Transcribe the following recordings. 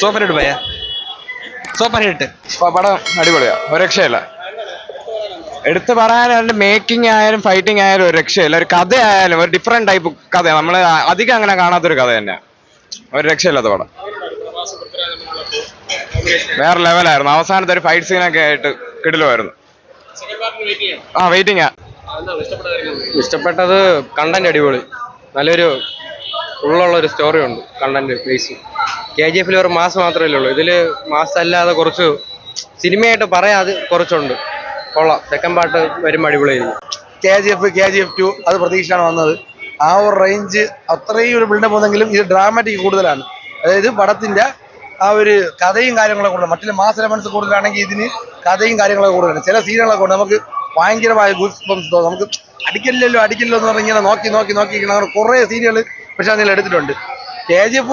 Super hit ഭയ, super hit. പടം അടിപൊളിയാ, ഒരു രക്ഷയില്ല. എടുത്തു പറയാൻ മേക്കിംഗ് ആയാലും ഫൈറ്റിംഗ് ആയാലും ഒരു രക്ഷയില്ല. ഒരു കഥ ആയാലും ഒരു ഡിഫറെന്റ് ടൈപ്പ് കഥ, നമ്മൾ അധികം അങ്ങനെ കാണാത്തൊരു കഥ തന്നെ. ഒരു രക്ഷയില്ലാത്ത പടം, വേറെ ലെവലായിരുന്നു. അവസാനത്തെ ഒരു ഫൈറ്റ് സീനൊക്കെ ആയിട്ട് കിടിലുമായിരുന്നു. വെയിറ്റിംഗാ. ഇഷ്ടപ്പെട്ടത് കണ്ടന്റ് അടിപൊളി, നല്ലൊരു ഉള്ളുള്ള ഒരു സ്റ്റോറി ഉണ്ട്. കണ്ടന്റ് ബേസ് KGF ഒരു മാസ് മാത്രമല്ലേ ഉള്ളൂ, ഇതില് മാസ് അല്ലാതെ കുറച്ച് സിനിമയായിട്ട് പറയാതെ കുറച്ചുണ്ട്. കൊള്ളാം. സെക്കൻഡ് പാർട്ട് വരുമ്പോൾ അടിപൊളിയായിരിക്കും. KGF 2 അത് പ്രതീക്ഷയാണ് വന്നത്. ആ ഒരു റേഞ്ച് അത്രയും ഒരു ബിൽഡപ്പ് വന്നെങ്കിലും ഇത് ഡ്രാമാറ്റിക് കൂടുതലാണ്. അതായത് പടത്തിന്റെ ആ ഒരു കഥയും കാര്യങ്ങളൊക്കെ കൂടുതലാണ്. മറ്റുള്ള മാസ് എലമെന്റ്സ് കൂടുതലാണെങ്കിൽ ഇതിന് കഥയും കാര്യങ്ങളൊക്കെ കൂടുതലാണ്. ചില സീനുകളൊക്കെ കൊണ്ട് നമുക്ക് ഭയങ്കരമായ ഗൂസ് ബംസ് തോന്നും. നമുക്ക് അടിക്കില്ലല്ലോ എന്ന് പറഞ്ഞ് ഇങ്ങനെ നോക്കി അങ്ങനെ കുറേ സീനുകൾ പക്ഷെ അതിൽ എടുത്തിട്ടുണ്ട്. KGF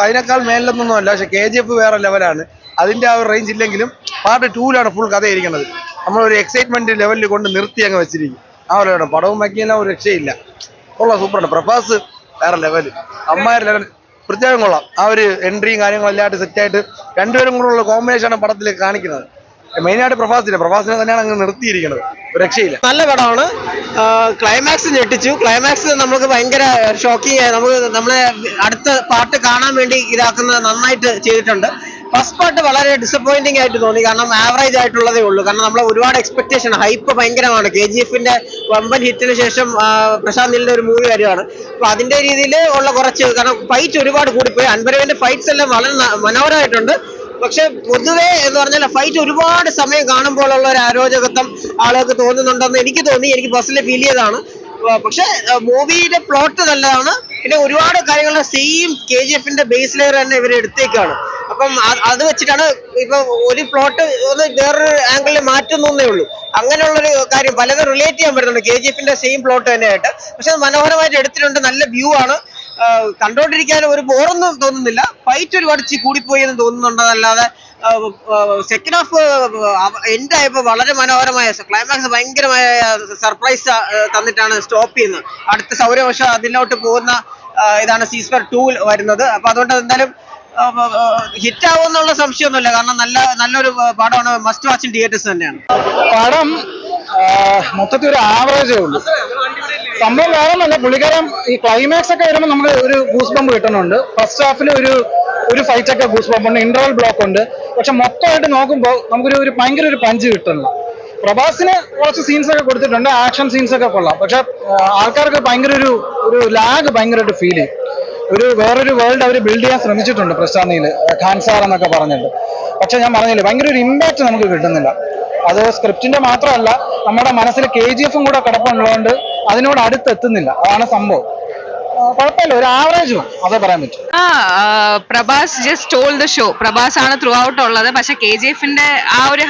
അതിനേക്കാൾ മേലൊന്നൊന്നുമല്ല, പക്ഷെ KGF വേറെ ലെവലാണ്. അതിന്റെ ആ ഒരു റേഞ്ച് ഇല്ലെങ്കിലും പാർട്ട് 2 ഫുൾ കഥ ഇരിക്കുന്നത്. നമ്മളൊരു എക്സൈറ്റ്മെന്റ് ലെവലിൽ കൊണ്ട് നിർത്തി അങ്ങ് വെച്ചിരിക്കും. ആ ഒരു പടവും ബാക്കിയെല്ലാം ഒരു രക്ഷയില്ല. കൊള്ളാം, സൂപ്പറാണ്. പ്രഭാസ് വേറെ ലെവല്, അമ്മാര് ലെവൽ, പ്രത്യേകം കൊള്ളാം. ആ ഒരു എൻട്രിയും കാര്യങ്ങളും എല്ലായിട്ട് സെറ്റായിട്ട് രണ്ടുപേരും കൂടെ ഉള്ള കോമ്പിനേഷനാണ് പടത്തിൽ കാണിക്കുന്നത്. മെയിനായിട്ട് പ്രഭാസിനെ തന്നെയാണ് അങ്ങ് നിർത്തിയിരിക്കുന്നത്. ഒരു രക്ഷയില്ല, നല്ല പടമാണ്. ക്ലൈമാക്സ് ഞെട്ടിച്ചു. ക്ലൈമാക്സ് നമുക്ക് ഭയങ്കര ഷോക്കിംഗ് ആയി. നമ്മളെ അടുത്ത പാർട്ട് കാണാൻ വേണ്ടി ഇതാക്കുന്നത് നന്നായിട്ട് ചെയ്തിട്ടുണ്ട്. ഫസ്റ്റ് പാർട്ട് വളരെ ഡിസപ്പോയിന്റിംഗ് ആയിട്ട് തോന്നി, കാരണം ആവറേജ് ആയിട്ടുള്ളതേ ഉള്ളൂ. കാരണം നമ്മൾ ഒരുപാട് എക്സ്പെക്ടേഷൻ, ഹൈപ്പ് ഭയങ്കരമാണ്. KGF വമ്പൻ ഹിറ്റിന് ശേഷം പ്രശാന്ത് നീലിന്റെ ഒരു മൂവി വരുവാണ്. അപ്പൊ അതിന്റെ രീതിയിൽ ഉള്ള കുറച്ച്, കാരണം ഫൈറ്റ് ഒരുപാട് കൂടിപ്പോയി. അൻപരവിന്റെ ഫൈറ്റ്സ് എല്ലാം വളരെ മനോഹരമായിട്ടുണ്ട്. പക്ഷെ പൊതുവെ എന്ന് പറഞ്ഞാൽ ഫൈറ്റ് ഒരുപാട് സമയം കാണുമ്പോഴുള്ള ഒരു അരോചകത്വം ആളുകൾക്ക് തോന്നുന്നുണ്ടെന്ന് എനിക്ക് പേഴ്സണലി ഫീൽ ചെയ്തതാണ്. പക്ഷെ മൂവിയുടെ പ്ലോട്ട് നല്ലതാണ്. പിന്നെ ഒരുപാട് കാര്യങ്ങൾ സെയിം KGF ബേസ് ലെയർ തന്നെ ഇവർ എടുത്തേക്കാണ്. അപ്പം അത് വെച്ചിട്ടാണ് ഇപ്പൊ ഒരു പ്ലോട്ട് ഒന്ന് വേറൊരു ആംഗിളിൽ മാറ്റുന്നേ ഉള്ളൂ. അങ്ങനെയുള്ളൊരു കാര്യം പലതും റിലേറ്റ് ചെയ്യാൻ പറ്റുന്നുണ്ട് KGF സെയിം പ്ലോട്ട് തന്നെയായിട്ട്. പക്ഷെ അത് മനോഹരമായിട്ട് എടുത്തിട്ടുണ്ട്. നല്ല വ്യൂ ആണ്. കണ്ടോണ്ടിരിക്കാനും ഒരു ബോറൊന്നും തോന്നുന്നില്ല. ഫൈറ്റ് ഒരുപാട് കൂടിപ്പോയി എന്ന് തോന്നുന്നുണ്ടതല്ലാതെ സെക്കൻഡ് ഹാഫ് എൻഡ് ആയപ്പോൾ വളരെ മനോഹരമായ ക്ലൈമാക്സ്, ഭയങ്കരമായ സർപ്രൈസ് തന്നിട്ടാണ് സ്റ്റോപ്പ് ചെയ്യുന്നത്. അടുത്ത സൗരവർഷം അതിലോട്ട് പോകുന്ന ഇതാണ് സീസൺ 2 വരുന്നത്. അപ്പൊ അതുകൊണ്ട് എന്തായാലും ഹിറ്റ് ആവുമെന്നുള്ള സംശയമൊന്നുമില്ല. കാരണം നല്ലൊരു പടമാണ്. മസ്റ്റ് വാച്ച് ഇൻ തിയേറ്റേഴ്സ് തന്നെയാണ്. പടം മൊത്തത്തിൽ ഒരു ആവറേജേ ഉള്ളൂ. സംഭവം വേറെ ഒന്നുമല്ല, പുള്ളിക്കാരൻ ഈ ക്ലൈമാക്സ് ഒക്കെ വരുമ്പോൾ നമുക്ക് ഒരു ഗൂസ് ബമ്പ് കിട്ടുന്നുണ്ട്. ഫസ്റ്റ് ഹാഫിൽ ഒരു ഫൈറ്റ് ഒക്കെ ഗൂസ് ബമ്പ് ഉണ്ട്, ഇന്റർവൽ ബ്ലോക്ക് ഉണ്ട്. പക്ഷെ മൊത്തമായിട്ട് നോക്കുമ്പോൾ നമുക്കൊരു ഭയങ്കര ഒരു പഞ്ച് കിട്ടുന്നില്ല. പ്രഭാസിന് കുറച്ച് സീൻസ് ഒക്കെ കൊടുത്തിട്ടുണ്ട്, ആക്ഷൻ സീൻസ് ഒക്കെ കൊള്ളാം. പക്ഷെ ആൾക്കാർക്ക് ഭയങ്കര ഒരു ലാഗ് ഭയങ്കരമായിട്ട് ഫീൽ ചെയ്യും. വേറൊരു വേൾഡ് അവർ ബിൽഡ് ചെയ്യാൻ ശ്രമിച്ചിട്ടുണ്ട് പ്രശാന്തിയിൽ, ഖാൻ സാർ എന്നൊക്കെ പറഞ്ഞിട്ട്. പക്ഷെ ഞാൻ പറഞ്ഞില്ലേ, ഭയങ്കര ഒരു ഇമ്പാക്ട് നമുക്ക് കിട്ടുന്നില്ല. അത് സ്ക്രിപ്റ്റിന്റെ മാത്രമല്ല, നമ്മുടെ മനസ്സിൽ KGF കൂടെ കിടപ്പുള്ളതുകൊണ്ട് അതിനോട് അടുത്തെത്തുന്നില്ല. അതാണ് സംഭവം. കുഴപ്പമില്ല, ഒരു ആവറേജ് അതേ പറയാൻ പറ്റും. Prabhas just toll the show. Prabhas ആണ് ത്രൂ ഔട്ട് ഉള്ളത്. പക്ഷെ KGF ആ ഒരു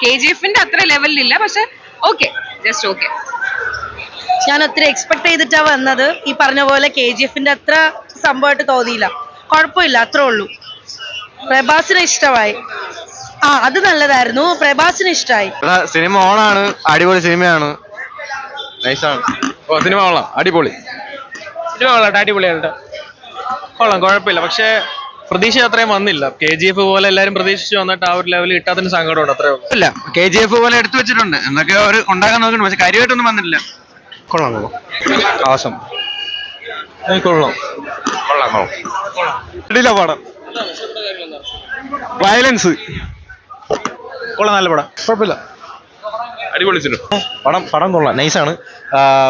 KGF അത്ര ലെവലിലില്ല. പക്ഷെ ഓക്കെ, ജസ്റ്റ് ഓക്കെ. ഞാൻ ഒത്തിരി എക്സ്പെക്ട് ചെയ്തിട്ടാ വന്നത്. ഈ പറഞ്ഞ പോലെ KGF അത്ര സംഭവമായിട്ട് തോന്നിയില്ല. കുഴപ്പമില്ല, അത്രേ ഉള്ളൂ. പ്രഭാസിനെ ഇഷ്ടമായി. അത് നല്ലതായിരുന്നു. പ്രഭാസിന് ഇഷ്ടമായി. സിനിമ ഓണാണ്, അടിപൊളി സിനിമയാണ്, നൈസാണ്. സിനിമ കൊള്ളാം, അടിപൊളി സിനിമ കൊള്ളാം, അടിപൊളിയാണ്, കൊള്ളാം, കുഴപ്പമില്ല. പക്ഷെ പ്രതീക്ഷ അത്രയും വന്നില്ല. KGF പോലെ എല്ലാരും പ്രതീക്ഷിച്ച് വന്നിട്ട് ആ ഒരു ലെവലിൽ ഇട്ടാത്തിന് സങ്കടമുണ്ട്. അത്രയും ഇല്ല, KGF പോലെ എടുത്തു വെച്ചിട്ടുണ്ട്, എന്നൊക്കെ അവർ ഉണ്ടാക്കാൻ നോക്കുന്നുണ്ട്. പക്ഷെ കാര്യമായിട്ടൊന്നും വന്നിട്ടില്ല. കൊള്ളാം, ആസം കൊള്ളാം, പടം വയലൻസ് കൊള്ളാം, നല്ല പടം, കുഴപ്പമില്ല, അടിപൊളി സിനിമ. പടം കൊള്ളാം, നൈസാണ്.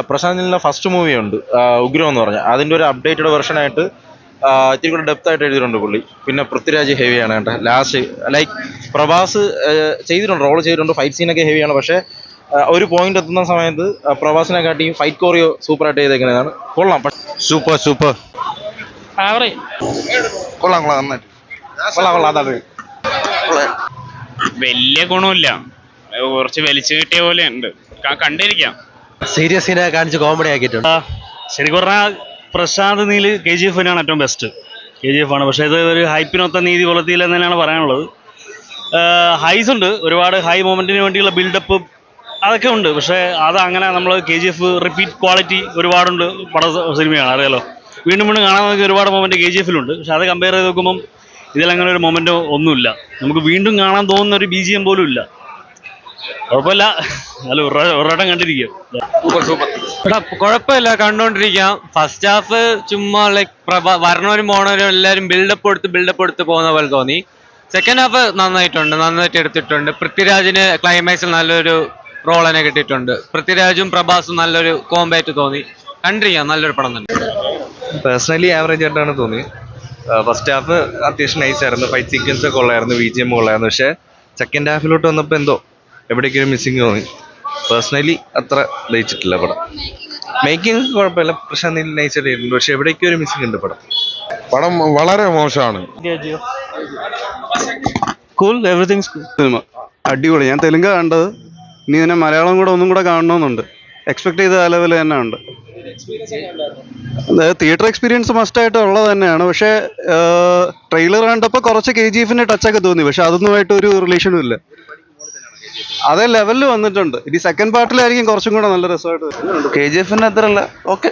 പ്രശാന്ത് നീലിന്റെ ഫസ്റ്റ് മൂവി ഉണ്ട് ഉഗ്രം എന്ന് പറഞ്ഞാൽ, അതിൻ്റെ ഒരു അപ്ഡേറ്റഡ് വെർഷനായിട്ട് ഇത്തിരി കൂടെ ഡെപ്ത് ആയിട്ട് എഴുതിയിട്ടുണ്ട് പുള്ളി. പിന്നെ പൃഥ്വിരാജ് ഹെവിയാണ് കേട്ടോ. ലാസ്റ്റ് ലൈക്ക് പ്രഭാസ് റോൾ ചെയ്തിട്ടുണ്ട്, ഫൈറ്റ് സീനൊക്കെ ഹെവിയാണ്. പക്ഷേ ഒരു പോയിന്റ് എത്തുന്ന സമയത്ത് പ്രഭാസിനെ കാട്ടി ഫൈറ്റ് കോറിയോ സൂപ്പറായിട്ട് ചെയ്തേക്കുന്നതാണ്. കൊള്ളാം, സൂപ്പർ കൊള്ളാം, നന്നായിട്ട് അതാണ്. വലിയ ഗുണമില്ല, കുറച്ച് വലിച്ചു കിട്ടിയ പോലെ ഉണ്ട്, കണ്ടിരിക്കാം. സീരിയസ് സീനെ കാണിച്ച് കോമഡി ആക്കിയിട്ടുണ്ട്. ശരിക്കും പറഞ്ഞാൽ പ്രശാന്ത് നീല് KGF ഏറ്റവും ബെസ്റ്റ്. KGF ആണ്. പക്ഷേ ഇത് ഒരു ഹൈപ്പിനൊത്ത നീതി പുലർത്തിയില്ല എന്ന് തന്നെയാണ് പറയാനുള്ളത്. ഹൈസ് ഉണ്ട്, ഒരുപാട് ഹൈ മൊമെന്റിന് വേണ്ടിയുള്ള ബിൽഡപ്പ് അതൊക്കെ ഉണ്ട്. പക്ഷേ അത് അങ്ങനെ നമ്മൾ KGF റിപ്പീറ്റ് ക്വാളിറ്റി ഒരുപാടുണ്ട്. സിനിമയാണ്, അറിയാലോ. വീണ്ടും കാണാൻ നോക്കി ഒരുപാട് മൊമെന്റ് KGF പക്ഷെ അത് കമ്പയർ ചെയ്ത് നോക്കുമ്പം ഇതിലങ്ങനെ ഒരു മൊമെന്റോ ഒന്നുമില്ല. നമുക്ക് വീണ്ടും കാണാൻ തോന്നുന്ന ഒരു BGM പോലും ഇല്ല. കുഴപ്പമില്ല, നല്ല ഒരടം കണ്ടിരിക്കുക. കുഴപ്പമില്ല, കണ്ടോണ്ടിരിക്കാം. ഫസ്റ്റ് ഹാഫ് ചുമ്മാ ലൈക്ക് വരണവരും പോണവരും എല്ലാവരും ബിൽഡപ്പ് എടുത്ത് പോകുന്ന പോലെ തോന്നി. സെക്കൻഡ് ഹാഫ് നന്നായിട്ട് എടുത്തിട്ടുണ്ട്. പൃഥ്വിരാജിന് ക്ലൈമാക്സിൽ നല്ലൊരു റോൾ തന്നെ കിട്ടിയിട്ടുണ്ട്. പൃഥ്വിരാജും പ്രഭാസും നല്ലൊരു കോമ്പാറ്റ് തോന്നി. കണ്ടിരിക്കാം, നല്ലൊരു പടം തന്നെ. പേഴ്സണലി ആവറേജ് ആയിട്ടാണ് തോന്നിയത്. ഫസ്റ്റ് ഹാഫ് അത്യാവശ്യം നൈസായിരുന്നു, ഫൈറ്റ് സീക്വൻസ് ഒക്കെ ഉള്ളായിരുന്നു, BGM കൊള്ളായിരുന്നു. പക്ഷേ സെക്കൻഡ് ഹാഫിലോട്ട് വന്നപ്പോൾ എന്തോ എവിടേക്കൊരു മിസ്സിങ് തോന്നി. പേഴ്സണലി അത്ര ലയിച്ചിട്ടില്ല പടം. മേക്കിംഗ് കുഴപ്പമില്ല, പ്രശാന്ത് നീൽ നൈസായിട്ട് ചെയ്തിട്ടുണ്ട്. പക്ഷെ എവിടേക്കും ഒരു മിസ്സിംഗ് ഉണ്ട് പടം വളരെ മോശമാണ്. കൂൾ, എവറിത്തിങ്സ് സിനിമ അടിപൊളി. ഞാൻ തെലുങ്ക കണ്ടത്, ഇനി ഇതിനെ മലയാളം കൂടെ ഒന്നും കൂടെ കാണണമെന്നുണ്ട്. എക്സ്പെക്ട് ചെയ്ത ആ ലെവൽ തന്നെ ഉണ്ട്. അതായത് തിയേറ്റർ എക്സ്പീരിയൻസ് മസ്റ്റായിട്ട് ഉള്ളത് തന്നെയാണ്. പക്ഷേ ട്രെയിലർ കണ്ടപ്പോൾ കുറച്ച് KGF-ന്റെ ടച്ചൊക്കെ തോന്നി. പക്ഷെ അതൊന്നുമായിട്ട് ഒരു റിലേഷനും ഇല്ല. അതേ ലെവലിൽ വന്നിട്ടുണ്ട്. ഇനി സെക്കൻഡ് പാർട്ടിലായിരിക്കും കുറച്ചും കൂടെ നല്ല രസമായിട്ട്. KGF-ന് അത്ര അല്ല, ഓക്കെ.